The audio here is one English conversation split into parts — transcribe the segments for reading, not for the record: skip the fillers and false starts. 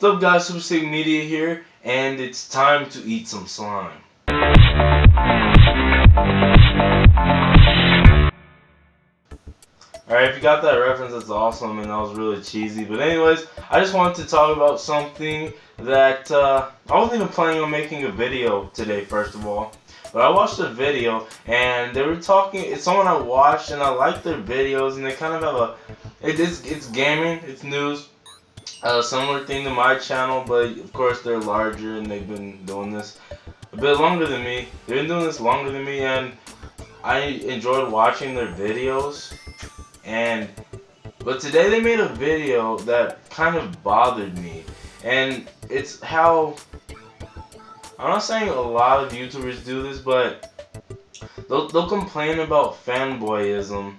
What's up guys, Super Sig Media here, and it's time to eat some slime. Alright, if you got that reference, that's awesome, and that was really cheesy. But anyways, I just wanted to talk about something that, I wasn't even planning on making a video today, first of all. But I watched a video, and they were talking, it's someone I watched, and I like their videos, and they kind of have it's gaming, it's news. Similar thing to my channel, but of course they're larger and they've been doing this a bit longer than me. They've been doing this longer than me, and I enjoyed watching their videos. But today they made a video that kind of bothered me, and it's how, I'm not saying a lot of YouTubers do this, but they'll complain about fanboyism,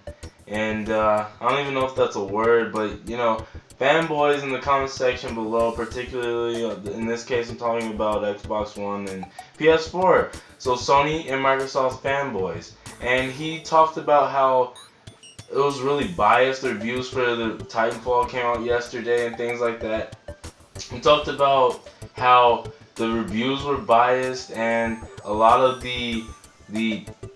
and I don't even know if that's a word, but you know, fanboys in the comment section below, particularly in this case I'm talking about Xbox One and PS4, so Sony and Microsoft fanboys. And he talked about how it was really biased, the reviews for the Titanfall came out yesterday and things like that. He talked about how the reviews were biased and a lot of the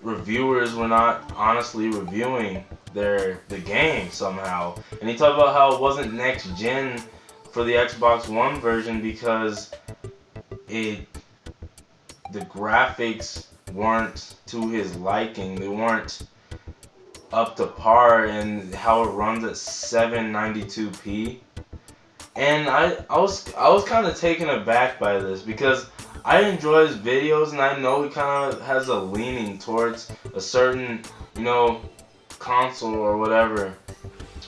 reviewers were not honestly reviewing the game somehow. And he talked about how it wasn't next gen for the Xbox One version because the graphics weren't to his liking. They weren't up to par in how it runs at 792p. And I was kind of taken aback by this because I enjoy his videos and I know he kind of has a leaning towards a certain, you know, console or whatever,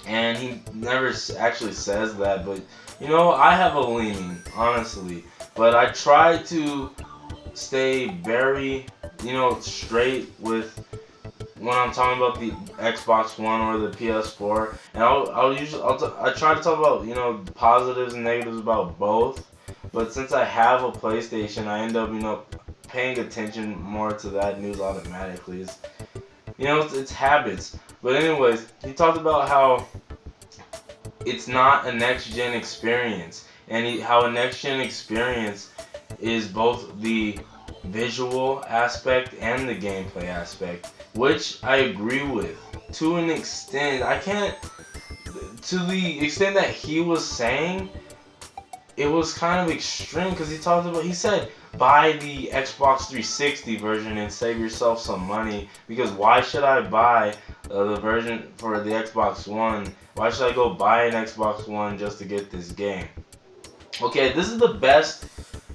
and he never actually says that, but you know, I have a leaning, honestly, but I try to stay very, you know, straight with when I'm talking about the Xbox One or the PS4, and I try to talk about, you know, positives and negatives about both, but since I have a PlayStation, I end up, you know, paying attention more to that news automatically. You know, it's habits. But anyways, he talked about how it's not a next-gen experience, and how a next-gen experience is both the visual aspect and the gameplay aspect, which I agree with to an extent. I can't, to the extent that he was saying, it was kind of extreme because he said buy the Xbox 360 version and save yourself some money, because why should I buy the version for the Xbox One? Why should I go buy an Xbox One just to get this game? Okay, this is the best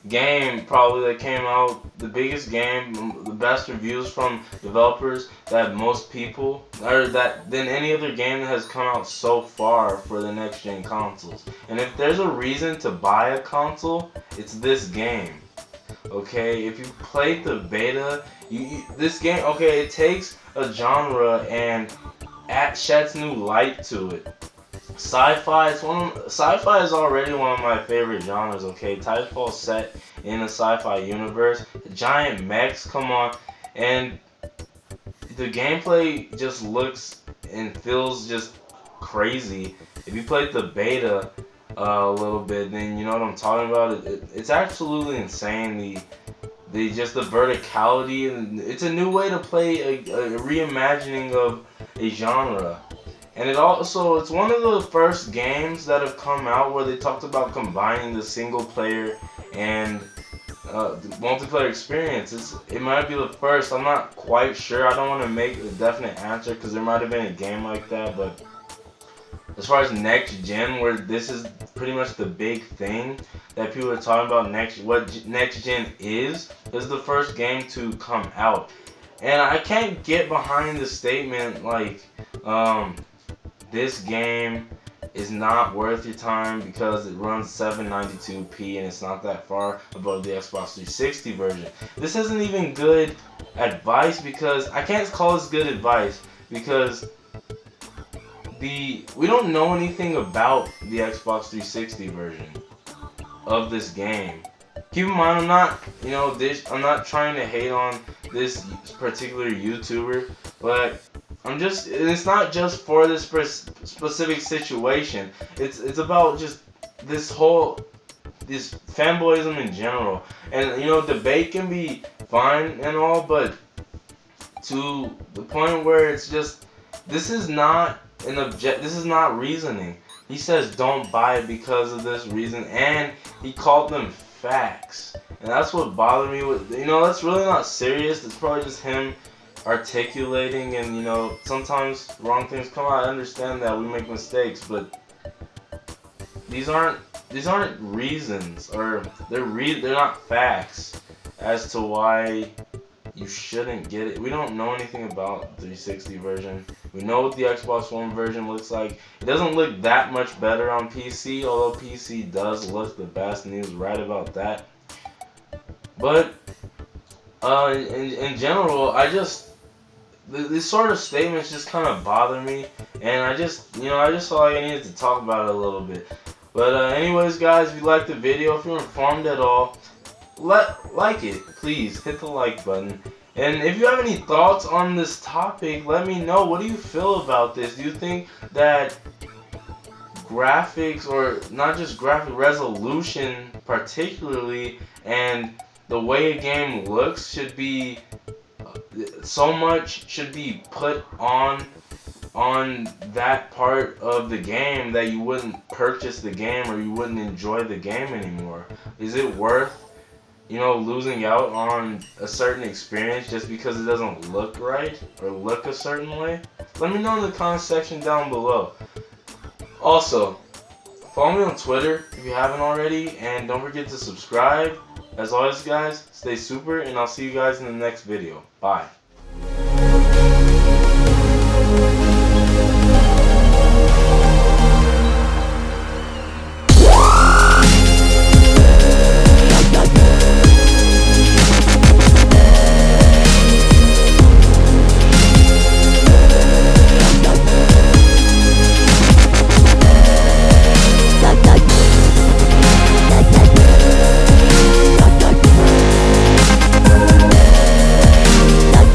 game probably that came out, the biggest game, the best reviews from developers that most people, or that than any other game that has come out so far for the next gen consoles. And if there's a reason to buy a console, it's this game. Okay, if you played the beta, this game, okay, it takes a genre and sheds new light to it. Sci-fi is already one of my favorite genres, okay? Titanfall set in a sci-fi universe. Giant mechs, come on. And the gameplay just looks and feels just crazy. If you played the beta a little bit, then you know what I'm talking about. It's absolutely insane. The verticality, and it's a new way to play a reimagining of a genre. And it's one of the first games that have come out where they talked about combining the single player and the multiplayer experience. It might be the first. I'm not quite sure. I don't want to make a definite answer because there might have been a game like that. But as far as next gen, where this is pretty much the big thing that people are talking about, what next gen is the first game to come out. And I can't get behind the statement like, this game is not worth your time because it runs 792p and it's not that far above the Xbox 360 version. This isn't even good advice, because I can't call this good advice because we don't know anything about the Xbox 360 version of this game. Keep in mind, I'm not, you know, I'm not trying to hate on this particular YouTuber, but it's not just for this specific situation. It's about just this whole this fanboyism in general. And you know, debate can be fine and all, but to the point where it's just, this is not this is not reasoning. He says don't buy it because of this reason, and he called them facts. And that's what bothered me with, you know, that's really not serious. It's probably just him articulating, and you know, sometimes wrong things come out. I understand that we make mistakes, but these aren't reasons, or they're not facts as to why you shouldn't get it. We don't know anything about the 360 version. We know what the Xbox One version looks like. It doesn't look that much better on PC, although PC does look the best, and he was right about that. But in general, I just, these sort of statements just kind of bother me, and I just felt like I needed to talk about it a little bit. But anyways, guys, if you liked the video, if you're informed at all, like it, please hit the like button. And if you have any thoughts on this topic, let me know. What do you feel about this? Do you think that graphics, or not just graphic resolution particularly, and the way a game looks should be put on that part of the game, that you wouldn't purchase the game, or you wouldn't enjoy the game anymore? Is it worth, you know, losing out on a certain experience just because it doesn't look right or look a certain way? Let me know in the comment section down below. Also, follow me on Twitter if you haven't already, and don't forget to subscribe. As always, guys, stay super, and I'll see you guys in the next video. Bye.